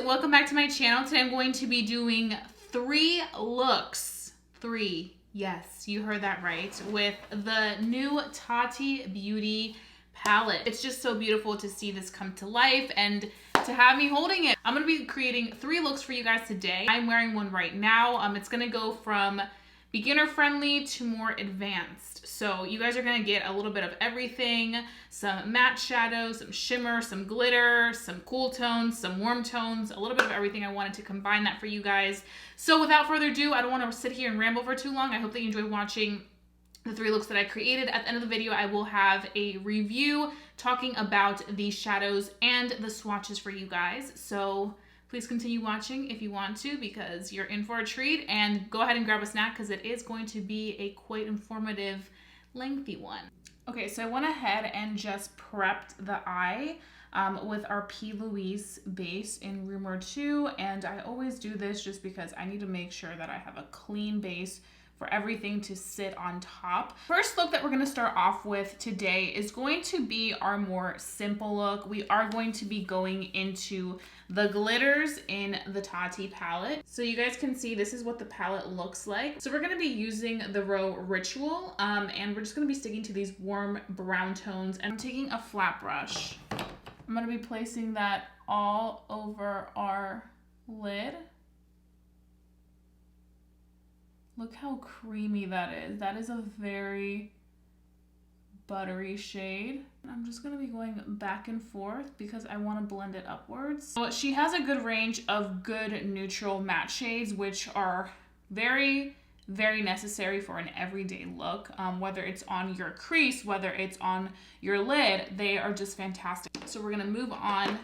welcome back to my channel. Today I'm going to be doing 3 looks. 3, yes, you heard that right, with the new Tati Beauty palette. It's just so beautiful to see this come to life and to have me holding it. I'm gonna be creating 3 looks for you guys today. I'm wearing one right now. It's gonna go from beginner friendly to more advanced. So you guys are gonna get a little bit of everything, some matte shadows, some shimmer, some glitter, some cool tones, some warm tones, a little bit of everything. I wanted to combine that for you guys. So without further ado, I don't wanna sit here and ramble for too long. I hope that you enjoyed watching the 3 looks that I created. At the end of the video, I will have a review talking about the shadows and the swatches for you guys. So please continue watching if you want to, because you're in for a treat, and go ahead and grab a snack because it is going to be a quite informative, lengthy one. Okay, so I went ahead and just prepped the eye with our P. Louise base in Rumor 2, and I always do this just because I need to make sure that I have a clean base for everything to sit on top. First look that we're gonna start off with today is going to be our more simple look. We are going to be going into the glitters in the Tati palette. So you guys can see this is what the palette looks like. So we're gonna be using the row Ritual, and we're just gonna be sticking to these warm brown tones. And I'm taking a flat brush. I'm gonna be placing that all over our lid. Look how creamy that is. That is a very buttery shade. I'm just gonna be going back and forth because I wanna blend it upwards. So she has a good range of good neutral matte shades, which are very, very necessary for an everyday look. Whether it's on your crease, whether it's on your lid, they are just fantastic. So we're gonna move on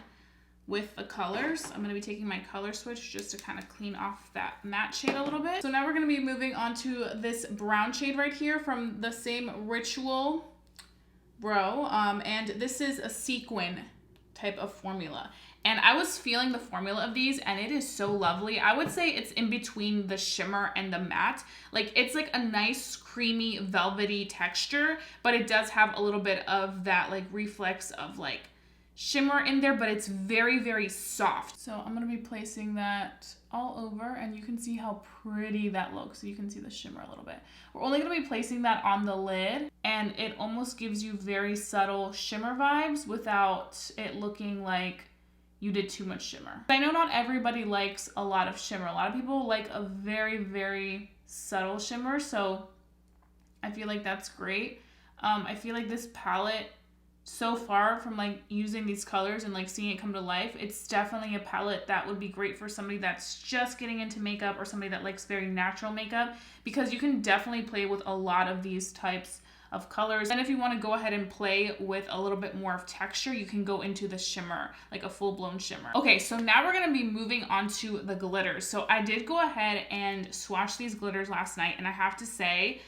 with the colors. I'm gonna be taking my color switch just to kind of clean off that matte shade a little bit. So now we're gonna be moving on to this brown shade right here from the same Ritual row. And this is a sequin type of formula. And I was feeling the formula of these and it is so lovely. I would say it's in between the shimmer and the matte. Like it's like a nice creamy velvety texture, but it does have a little bit of that like reflex of like shimmer in there, but it's very, very soft. So I'm gonna be placing that all over and you can see how pretty that looks. So you can see the shimmer a little bit. We're only gonna be placing that on the lid and it almost gives you very subtle shimmer vibes without it looking like you did too much shimmer. I know not everybody likes a lot of shimmer. A lot of people like a very, very subtle shimmer. So I feel like that's great. I feel like this palette, so far from like using these colors and like seeing it come to life, it's definitely a palette that would be great for somebody that's just getting into makeup or somebody that likes very natural makeup, because you can definitely play with a lot of these types of colors. And if you want to go ahead and play with a little bit more of texture, you can go into the shimmer, like a full-blown shimmer. Okay, so now we're going to be moving on to the glitters. So I did go ahead and swatch these glitters last night, and I have to say,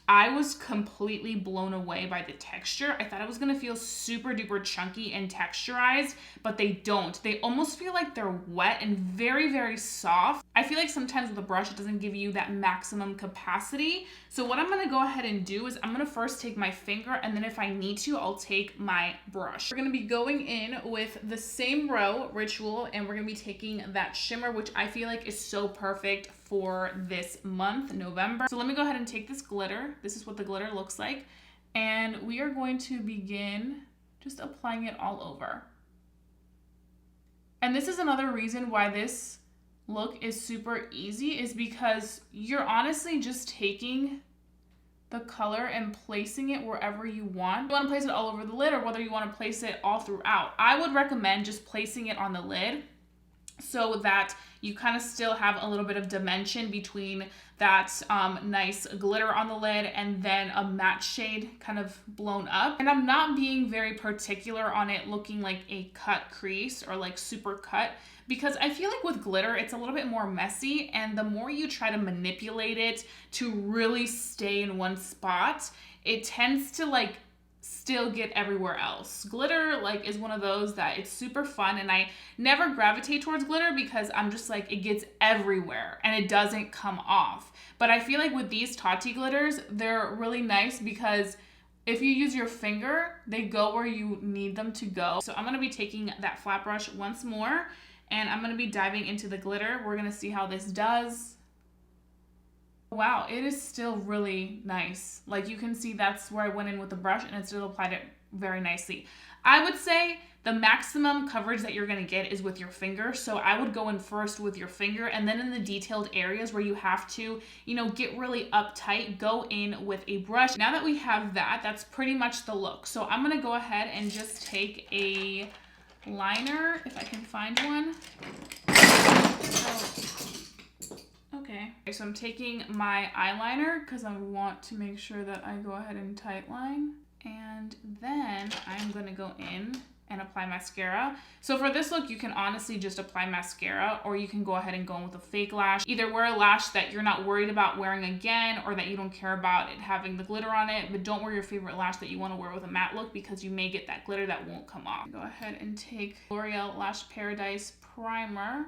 I was completely blown away by the texture. I thought it was gonna feel super duper chunky and texturized, but they don't. They almost feel like they're wet and very, very soft. I feel like sometimes with a brush, it doesn't give you that maximum capacity. So what I'm gonna go ahead and do is I'm gonna first take my finger, and then if I need to, I'll take my brush. We're gonna be going in with the same row, Ritual, and we're gonna be taking that shimmer, which I feel like is so perfect for this month, November. So let me go ahead and take this glitter. This is what the glitter looks like. And we are going to begin just applying it all over. And this is another reason why this look is super easy, is because you're honestly just taking the color and placing it wherever you want. You want to place it all over the lid or whether you want to place it all throughout. I would recommend just placing it on the lid so that you kind of still have a little bit of dimension between that nice glitter on the lid and then a matte shade kind of blown up. And I'm not being very particular on it looking like a cut crease or like super cut, because I feel like with glitter, it's a little bit more messy, and the more you try to manipulate it to really stay in one spot, it tends to like still get everywhere else. Glitter like is one of those that it's super fun, and I never gravitate towards glitter because I'm just like, it gets everywhere and it doesn't come off. But I feel like with these Tati glitters, they're really nice because if you use your finger, they go where you need them to go. So I'm gonna be taking that flat brush once more and I'm going to be diving into the glitter. We're going to see how this does. Wow, it is still really nice. Like you can see that's where I went in with the brush and it still applied it very nicely. I would say the maximum coverage that you're gonna get is with your finger. So I would go in first with your finger, and then in the detailed areas where you have to, you know, get really uptight, go in with a brush. Now that we have that, that's pretty much the look. So I'm gonna go ahead and just take a liner, if I can find one. Okay, so I'm taking my eyeliner because I want to make sure that I go ahead and tightline. And then I'm gonna go in and apply mascara. So for this look, you can honestly just apply mascara, or you can go ahead and go in with a fake lash. Either wear a lash that you're not worried about wearing again, or that you don't care about it having the glitter on it, but don't wear your favorite lash that you wanna wear with a matte look because you may get that glitter that won't come off. Go ahead and take L'Oreal Lash Paradise Primer.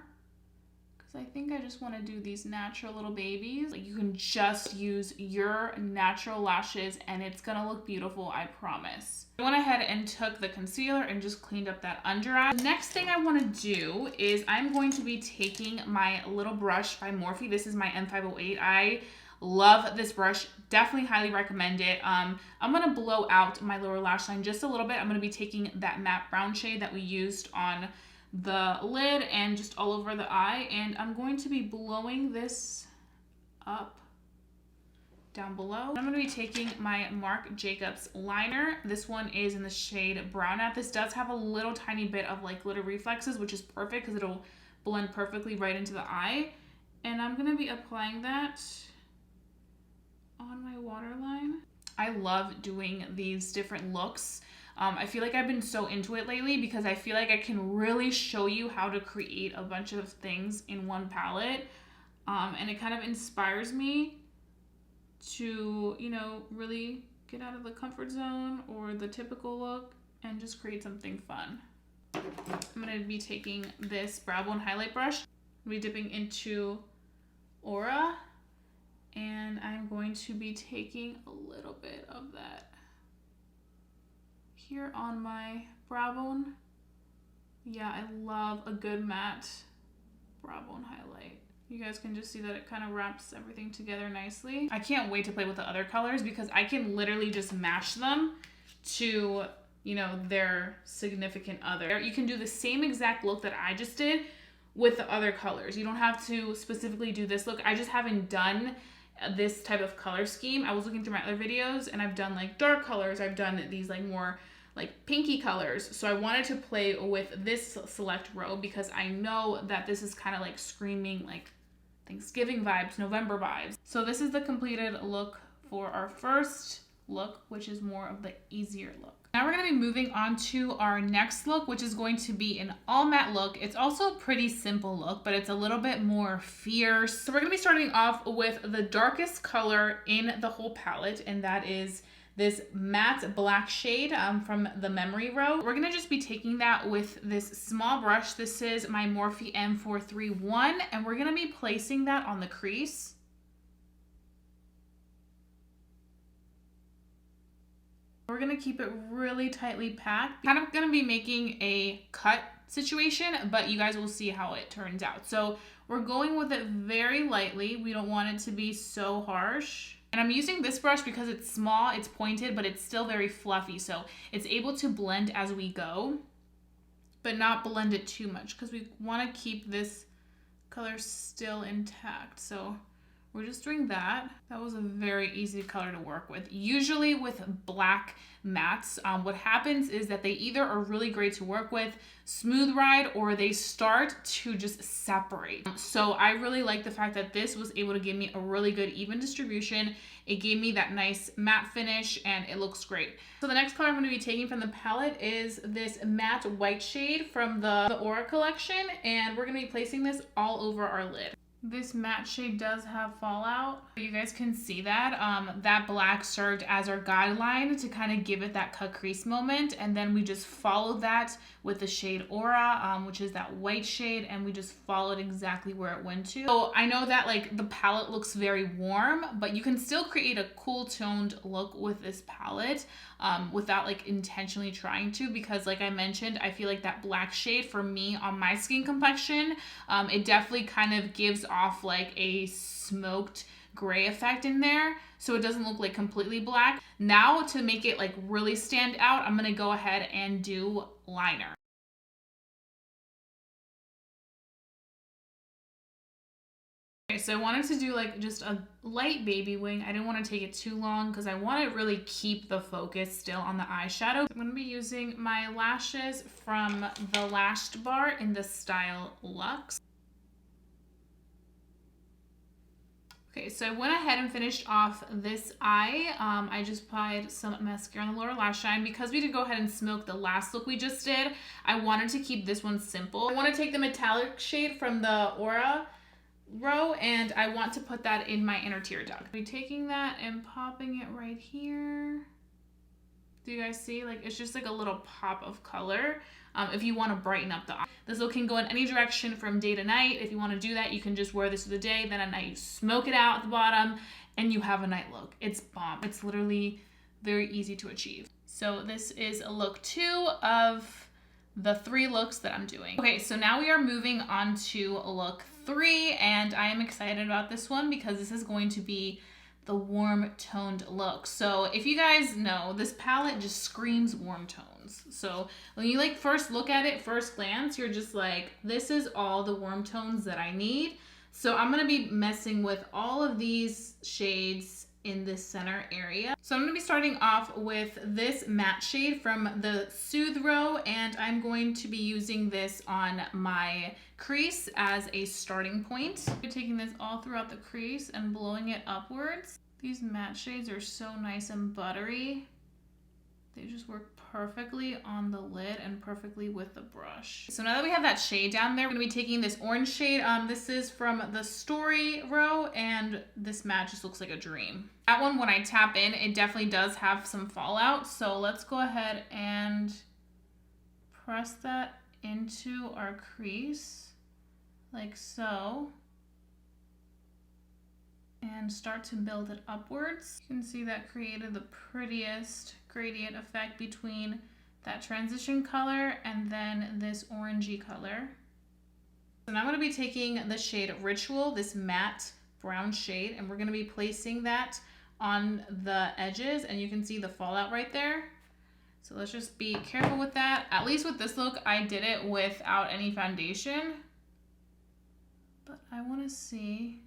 I think I just want to do these natural little babies. Like you can just use your natural lashes and it's gonna look beautiful, I promise. I went ahead and took the concealer and just cleaned up that under eye. The next thing I want to do is I'm going to be taking my little brush by Morphe. This is my M508. I love this brush, definitely highly recommend it. I'm gonna blow out my lower lash line just a little bit. I'm gonna be taking that matte brown shade that we used on the lid and just all over the eye, and I'm going to be blowing this up down below. I'm going to be taking my Marc Jacobs liner. This one is in the shade Brown Out. This does have a little tiny bit of like glitter reflexes, which is perfect because it'll blend perfectly right into the eye. And I'm going to be applying that on my waterline. I love doing these different looks. I feel like I've been so into it lately because I feel like I can really show you how to create a bunch of things in one palette. And it kind of inspires me to, you know, really get out of the comfort zone or the typical look and just create something fun. I'm going to be taking this brow bone highlight brush. I'm going to be dipping into Aura, and I'm going to be taking a little bit of that here on my brow bone. Yeah, I love a good matte brow bone highlight. You guys can just see that it kind of wraps everything together nicely. I can't wait to play with the other colors because I can literally just mash them to, you know, their significant other. You can do the same exact look that I just did with the other colors. You don't have to specifically do this look. I just haven't done this type of color scheme. I was looking through my other videos and I've done like dark colors. I've done these like more like pinky colors. So I wanted to play with this select row because I know that this is kind of like screaming like Thanksgiving vibes, November vibes. So this is the completed look for our first look, which is more of the easier look. Now we're gonna be moving on to our next look, which is going to be an all matte look. It's also a pretty simple look, but it's a little bit more fierce. So we're gonna be starting off with the darkest color in the whole palette, and that is this matte black shade from the Memory row. We're gonna just be taking that with this small brush. This is my Morphe M431, and we're gonna be placing that on the crease. We're gonna keep it really tightly packed. Kind of gonna be making a cut situation, but you guys will see how it turns out. So we're going with it very lightly. We don't want it to be so harsh. And I'm using this brush because it's small, it's pointed, but it's still very fluffy. So it's able to blend as we go, but not blend it too much because we want to keep this color still intact. So we're just doing that. That was a very easy color to work with. Usually with black mattes, what happens is that they either are really great to work with, smooth ride, or they start to just separate. So I really like the fact that this was able to give me a really good even distribution. It gave me that nice matte finish and it looks great. So the next color I'm going to be taking from the palette is this matte white shade from the Aura collection, and we're going to be placing this all over our lid. This matte shade does have fallout. You guys can see that. That black served as our guideline to kind of give it that cut crease moment. And then we just followed that with the shade Aura, which is that white shade. And we just followed exactly where it went to. So I know that like the palette looks very warm, but you can still create a cool toned look with this palette without like intentionally trying to, because like I mentioned, I feel like that black shade for me on my skin complexion, it definitely kind of gives off like a smoked gray effect in there, so it doesn't look like completely black. Now to make it like really stand out, I'm gonna go ahead and do liner. Okay, so I wanted to do like just a light baby wing. I didn't want to take it too long because I want to really keep the focus still on the eyeshadow. I'm going to be using my lashes from the Lashed Bar in the style Luxe. Okay, so I went ahead and finished off this eye. I just applied some mascara on the lower lash line. Because we did go ahead and smoke the last look we just did, I wanted to keep this one simple. I want to take the metallic shade from the Aura row and I want to put that in my inner tear duct. I'll be taking that and popping it right here. Do you guys see? Like, it's just like a little pop of color. If you want to brighten up the eye. This look can go in any direction from day to night. If you want to do that, you can just wear this for the day, then at night you smoke it out at the bottom and you have a night look. It's bomb. It's literally very easy to achieve. So this is look 2 of the 3 looks that I'm doing. Okay, so now we are moving on to look 3, and I am excited about this one because this is going to be the warm toned look. So if you guys know, this palette just screams warm tones. So when you like first look at it, first glance, you're just like, this is all the warm tones that I need. So I'm gonna be messing with all of these shades in this center area. So I'm gonna be starting off with this matte shade from the Soothe row, and I'm going to be using this on my crease as a starting point. I'm taking this all throughout the crease and blowing it upwards. These matte shades are so nice and buttery. They just work perfectly on the lid and perfectly with the brush. So now that we have that shade down there, we're gonna be taking this orange shade. This is from the Story row, and this matte just looks like a dream. That one, when I tap in, it definitely does have some fallout. So let's go ahead and press that into our crease, like so. And start to build it upwards. You can see that created the prettiest gradient effect between that transition color and then this orangey color. So now I'm going to be taking the shade Ritual, this matte brown shade, and we're going to be placing that on the edges, and you can see the fallout right there. So let's just be careful with that. At least with this look, I did it without any foundation, but I want to see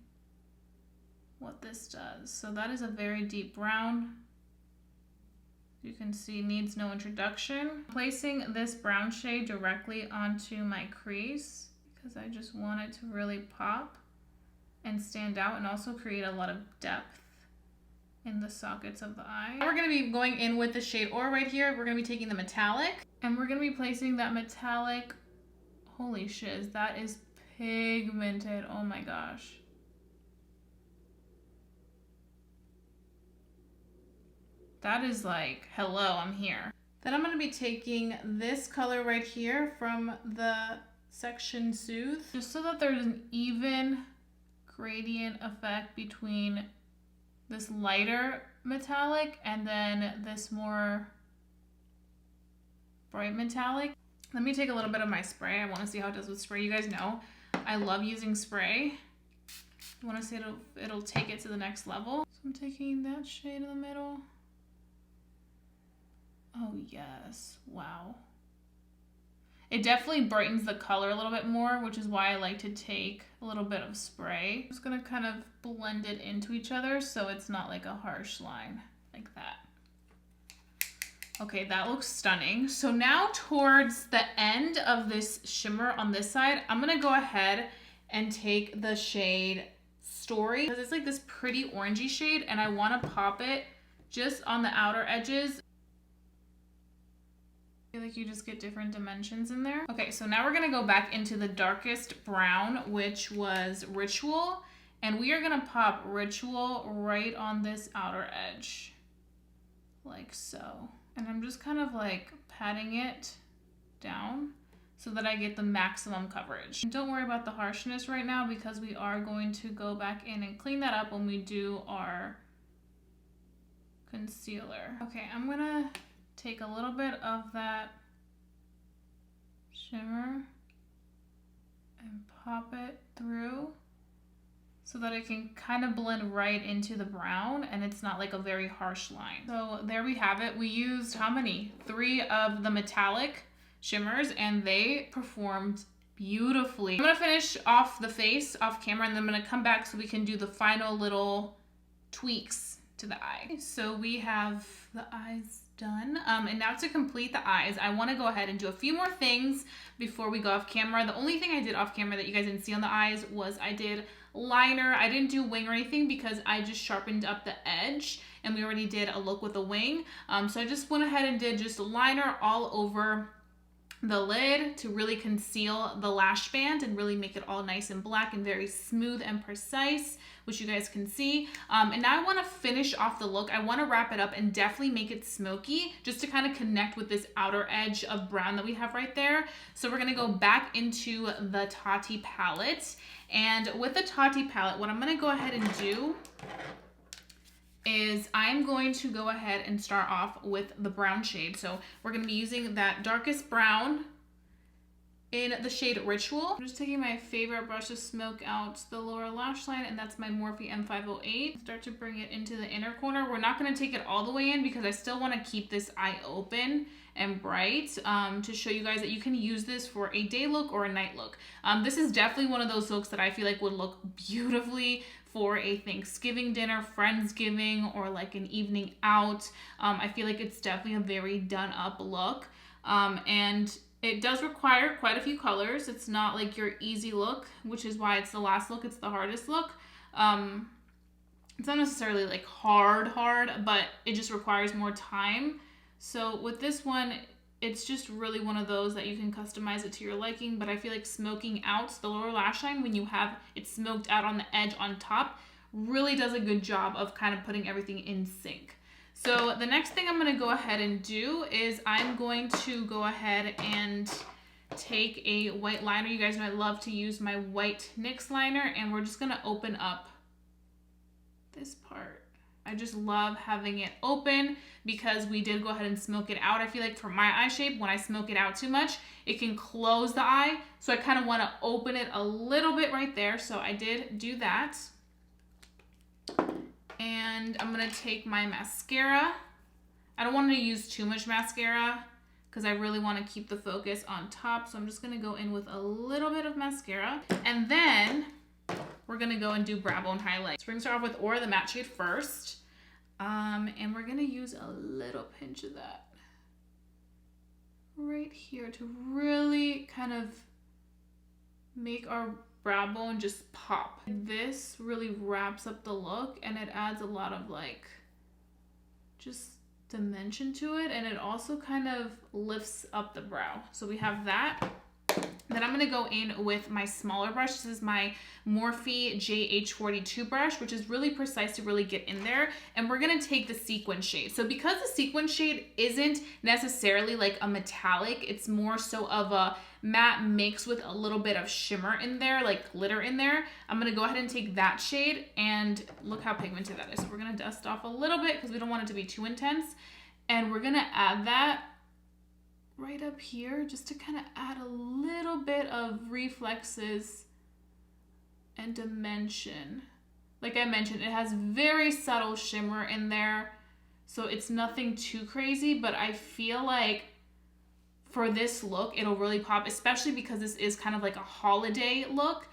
what this does. So that is a very deep brown. You can see needs no introduction. Placing this brown shade directly onto my crease because I just want it to really pop and stand out and also create a lot of depth in the sockets of the eye. Now we're going to be going in with the shade Aura right here. We're going to be taking the metallic and we're going to be placing that metallic. Holy shiz, that is pigmented. Oh my gosh. That is like, hello, I'm here. Then I'm going to be taking this color right here from the section Soothe, just so that there's an even gradient effect between this lighter metallic and then this more bright metallic. Let me take a little bit of my spray. I want to see how it does with spray. You guys know I love using spray. I want to see it'll take it to the next level. So I'm taking that shade in the middle. Oh yes, wow. It definitely brightens the color a little bit more, which is why I like to take a little bit of spray. I'm just gonna kind of blend it into each other so it's not like a harsh line, like that. Okay, that looks stunning. So now towards the end of this shimmer on this side, I'm gonna go ahead and take the shade Story, because it's like this pretty orangey shade and I wanna pop it just on the outer edges. I feel like you just get different dimensions in there. Okay, so now we're gonna go back into the darkest brown, which was Ritual. And we are gonna pop Ritual right on this outer edge. Like so. And I'm just kind of like patting it down so that I get the maximum coverage. And don't worry about the harshness right now because we are going to go back in and clean that up when we do our concealer. Okay, I'm gonna take a little bit of that shimmer and pop it through so that it can kind of blend right into the brown and it's not like a very harsh line. So there we have it. We used how many? 3 of the metallic shimmers and they performed beautifully. I'm gonna finish off the face off camera and then I'm gonna come back so we can do the final little tweaks to the eye. So we have the eyes done. And now to complete the eyes, I want to go ahead and do a few more things before we go off camera. The only thing I did off camera that you guys didn't see on the eyes was I did liner. I didn't do wing or anything because I just sharpened up the edge and we already did a look with a wing. So I just went ahead and did just a liner all over the lid to really conceal the lash band and really make it all nice and black and very smooth and precise, which you guys can see. And now I want to finish off the look. I want to wrap it up and definitely make it smoky just to kind of connect with this outer edge of brown that we have right there. So we're going to go back into the Tati palette. And with the Tati palette, what I'm going to go ahead and do is I'm going to go ahead and start off with the brown shade. So we're going to be using that darkest brown in the shade Ritual. I'm just taking my favorite brush to smoke out the lower lash line, and that's my Morphe M508. Start to bring it into the inner corner. We're not going to take it all the way in because I still want to keep this eye open and bright to show you guys that you can use this for a day look or a night look. This is definitely one of those looks that I feel like would look beautifully for a Thanksgiving dinner, Friendsgiving, or like an evening out. I feel like it's definitely a very done up look. And it does require quite a few colors. It's not like your easy look, which is why it's the last look. It's the hardest look. It's not necessarily like hard, but it just requires more time. So with this one, it's just really one of those that you can customize it to your liking, but I feel like smoking out the lower lash line when you have it smoked out on the edge on top really does a good job of kind of putting everything in sync. So the next thing I'm going to go ahead and do is I'm going to go ahead and take a white liner. You guys might love to use my white NYX liner, and we're just going to open up this part. I just love having it open because we did go ahead and smoke it out. I feel like for my eye shape, when I smoke it out too much, it can close the eye. So I kind of want to open it a little bit right there. So I did do that. And I'm going to take my mascara. I don't want to use too much mascara because I really want to keep the focus on top. So I'm just going to go in with a little bit of mascara. And then we're going to go and do brow bone highlight. So we're going to start off with Aura, the matte shade first. And we're going to use a little pinch of that right here to really kind of make our brow bone just pop. This really wraps up the look and it adds a lot of like just dimension to it, and it also kind of lifts up the brow. So we have that. Then I'm going to go in with my smaller brush. This is my Morphe JH42 brush, which is really precise to really get in there. And we're going to take the sequin shade. So because the sequin shade isn't necessarily like a metallic, it's more so of a matte mix with a little bit of shimmer in there, like glitter in there. I'm going to go ahead and take that shade, and look how pigmented that is. So we're going to dust off a little bit because we don't want it to be too intense. And we're going to add that right up here just to kind of add a little bit of reflexes and dimension. Like I mentioned, it has very subtle shimmer in there, so it's nothing too crazy, but I feel like for this look it'll really pop, especially because this is kind of like a holiday look.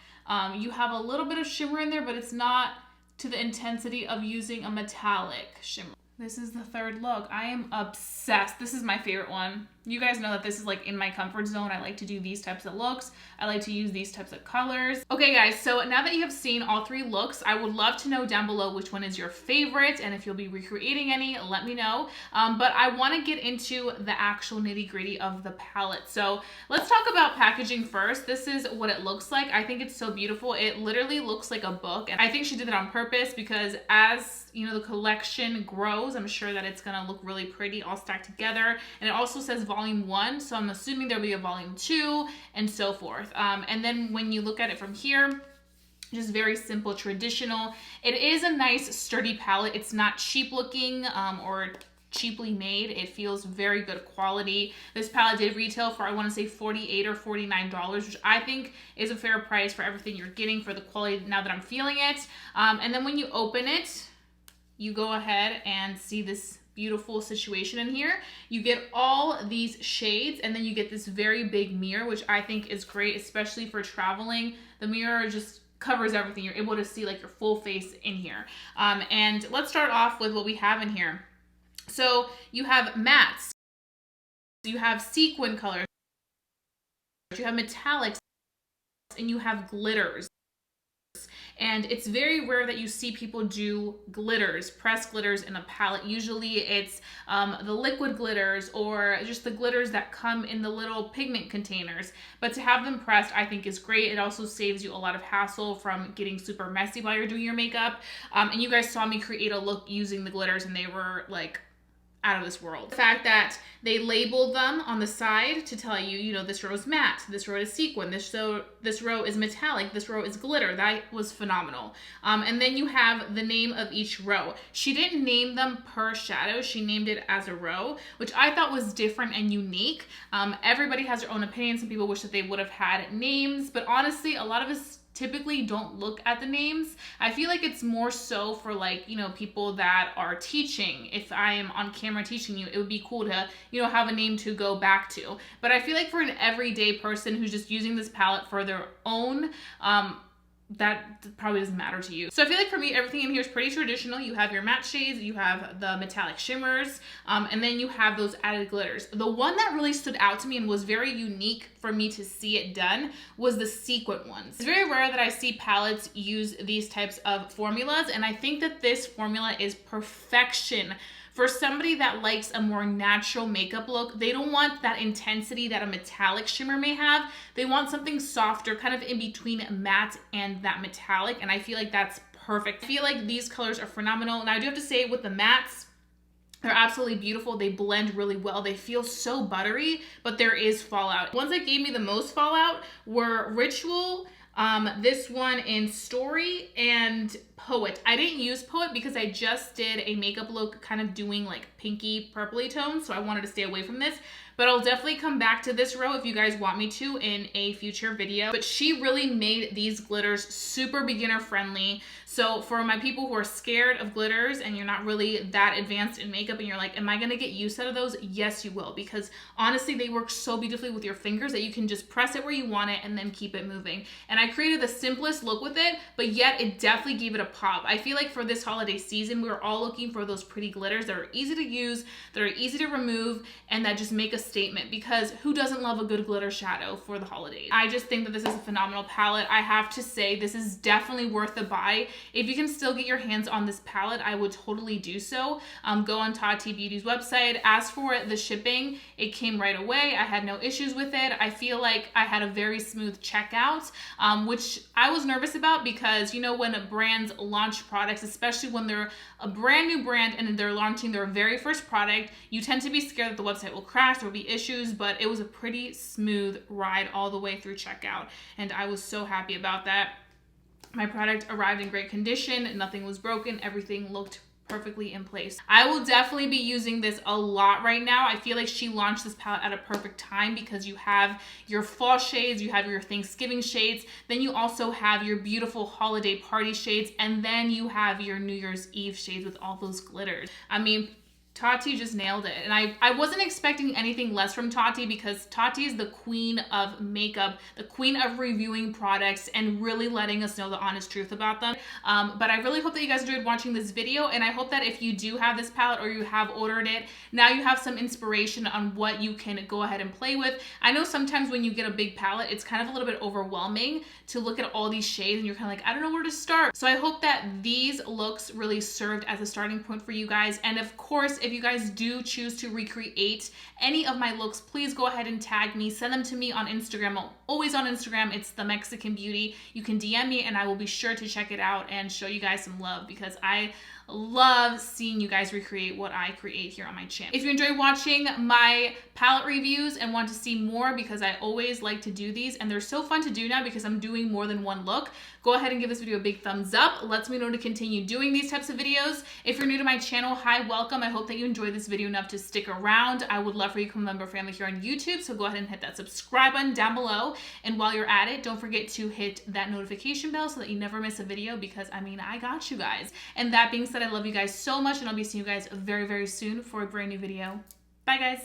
You have a little bit of shimmer in there, but it's not to the intensity of using a metallic shimmer. This is the third look. I am obsessed. This is my favorite one. You guys know that this is like in my comfort zone. I like to do these types of looks. I like to use these types of colors. Okay guys, so now that you have seen all 3 looks, I would love to know down below which one is your favorite, and if you'll be recreating any, let me know. But I want to get into the actual nitty-gritty of the palette. So let's talk about packaging first. This is what it looks like. I think it's so beautiful. It literally looks like a book, and I think she did it on purpose because as you know, the collection grows, I'm sure that it's gonna look really pretty all stacked together. And it also says volume 1, so I'm assuming there'll be a volume 2 and so forth. And then when you look at it from here, just very simple, traditional. It is a nice sturdy palette. It's not cheap looking or cheaply made. It feels very good quality. This palette did retail for, I want to say $48 or $49, which I think is a fair price for everything you're getting for the quality now that I'm feeling it. And then when you open it, you go ahead and see this beautiful situation in here. You get all these shades, and then you get this very big mirror, which I think is great, especially for traveling. The mirror just covers everything. You're able to see like your full face in here. And let's start off with what we have in here. So you have mattes, you have sequin colors, you have metallics, and you have glitters. And it's very rare that you see people do glitters, pressed glitters in a palette. Usually it's the liquid glitters or just the glitters that come in the little pigment containers. But to have them pressed, I think is great. It also saves you a lot of hassle from getting super messy while you're doing your makeup. And you guys saw me create a look using the glitters, and they were like out of this world. The fact that they labeled them on the side to tell you, you know, this row is matte, this row is sequin, this row is metallic, this row is glitter. That was phenomenal. And then you have the name of each row. She didn't name them per shadow. She named it as a row, which I thought was different and unique. Everybody has their own opinion. Some people wish that they would have had names, but honestly, a lot of us typically don't look at the names. I feel like it's more so for like, you know, people that are teaching. If I am on camera teaching you, it would be cool to, you know, have a name to go back to. But I feel like for an everyday person who's just using this palette for their own, that probably doesn't matter to you. So I feel like for me, everything in here is pretty traditional. You have your matte shades, you have the metallic shimmers, and then you have those added glitters. The one that really stood out to me and was very unique for me to see it done was the sequin ones. It's very rare that I see palettes use these types of formulas, and I think that this formula is perfection. For somebody that likes a more natural makeup look, they don't want that intensity that a metallic shimmer may have. They want something softer, kind of in between matte and that metallic, and I feel like that's perfect. I feel like these colors are phenomenal. Now I do have to say with the mattes, they're absolutely beautiful. They blend really well. They feel so buttery, but there is fallout. Ones that gave me the most fallout were Ritual, this one in Story, and Poet. I didn't use Poet because I just did a makeup look kind of doing like pinky purpley tones, so I wanted to stay away from this. But I'll definitely come back to this row if you guys want me to in a future video. But she really made these glitters super beginner friendly. So for my people who are scared of glitters and you're not really that advanced in makeup and you're like, am I gonna get use out of those? Yes, you will, because honestly, they work so beautifully with your fingers that you can just press it where you want it and then keep it moving. And I created the simplest look with it, but yet it definitely gave it a pop. I feel like for this holiday season, we were all looking for those pretty glitters that are easy to use, that are easy to remove, and that just make a statement, because who doesn't love a good glitter shadow for the holidays? I just think that this is a phenomenal palette. I have to say this is definitely worth the buy. If you can still get your hands on this palette, I would totally do so. Go on Tati Beauty's website. As for the shipping, it came right away. I had no issues with it. I feel like I had a very smooth checkout, which I was nervous about because, you know, when brands launch products, especially when they're a brand new brand and they're launching their very first product, you tend to be scared that the website will crash, there will be issues, but it was a pretty smooth ride all the way through checkout, and I was so happy about that. My product arrived in great condition, nothing was broken, everything looked perfectly in place. I will definitely be using this a lot right now. I feel like she launched this palette at a perfect time because you have your fall shades, you have your Thanksgiving shades, then you also have your beautiful holiday party shades, and then you have your New Year's Eve shades with all those glitters. I mean, Tati just nailed it. And I wasn't expecting anything less from Tati because Tati is the queen of makeup, the queen of reviewing products and really letting us know the honest truth about them. But I really hope that you guys enjoyed watching this video, and I hope that if you do have this palette or you have ordered it, now you have some inspiration on what you can go ahead and play with. I know sometimes when you get a big palette, it's kind of a little bit overwhelming to look at all these shades and you're kind of like, I don't know where to start. So I hope that these looks really served as a starting point for you guys. And of course, if you guys do choose to recreate any of my looks, please go ahead and tag me. Send them to me on Instagram. I'm always on Instagram. It's The Mexican Beauty. You can DM me and I will be sure to check it out and show you guys some love because I love seeing you guys recreate what I create here on my channel. If you enjoy watching my palette reviews and want to see more, because I always like to do these and they're so fun to do now because I'm doing more than one look, go ahead and give this video a big thumbs up. Lets me know to continue doing these types of videos. If you're new to my channel, hi, welcome. I hope that you enjoyed this video enough to stick around. I would love for you to become a member family here on YouTube, so go ahead and hit that subscribe button down below. And while you're at it, don't forget to hit that notification bell so that you never miss a video because, I mean, I got you guys. And that being said, I love you guys so much and I'll be seeing you guys very, very soon for a brand new video. Bye, guys.